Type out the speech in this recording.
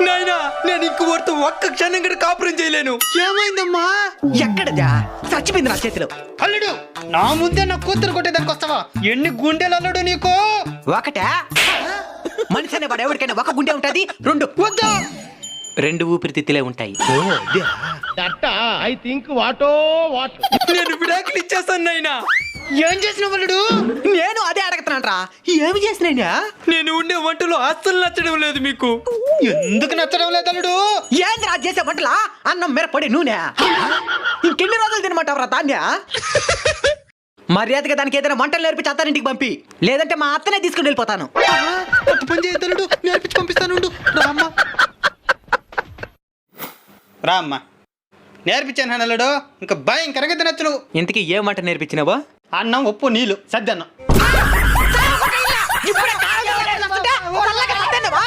నాయనా నేను ఇంకోటితో ఒక్క క్షణం కూడా కాపురం చేయలేను. ఏమైందమ్మా? ఎక్కడదా చచ్చిపోయింది నా చేతిలో. అల్లుడు నా ముందే నా కూతురు కొట్టేదానికి వస్తావా? ఎన్ని గుండెలు అల్లుడు నీకు? ఒకటే మనిషి అనేవాడు ఎవరికైనా ఒక గుండె ఉంటది, రెండు వద్దా? రెండు ఊపిరితిత్తులే ఉంటాయి. నేను విడాకులు ఇచ్చేస్తాను నాయనా. ఏం చేసినావు అల్లుడు? నేను అదే అడగతానంట్రా. ఏమి చేసినా నేను ఉండే వంటలో అస్సలు నచ్చడం లేదు మీకు. ఎందుకు నచ్చడం లేదు అల్లుడు? ఏంది రా చేసే వంటలా? అన్నం మిరపొడి నూనె. ఇంకెన్ని రోజులు తినమంటావురా ధాన్య? మర్యాదగా దానికి ఏదైనా వంటలు నేర్పించి అత్తారింటికి పంపి, లేదంటే మా అత్తనే తీసుకుని వెళ్ళిపోతాను. అటు పని చేయొద్దు అల్లుడు, నేర్పించి పంపిస్తాను. రామ్మా రామ్మా, నేర్పించాను అల్లుడు. ఇంకా భయంకరంగా తినచ్చు నువ్వు. ఇంతకీ ఏం వంట నేర్పించినావో? అన్నం, ఉప్పు, నీళ్లు, సద్దన్నం. ఇప్పుడే కాళ్ళు చేతులు వస్తుంటే చల్లగా సర్దేనవా?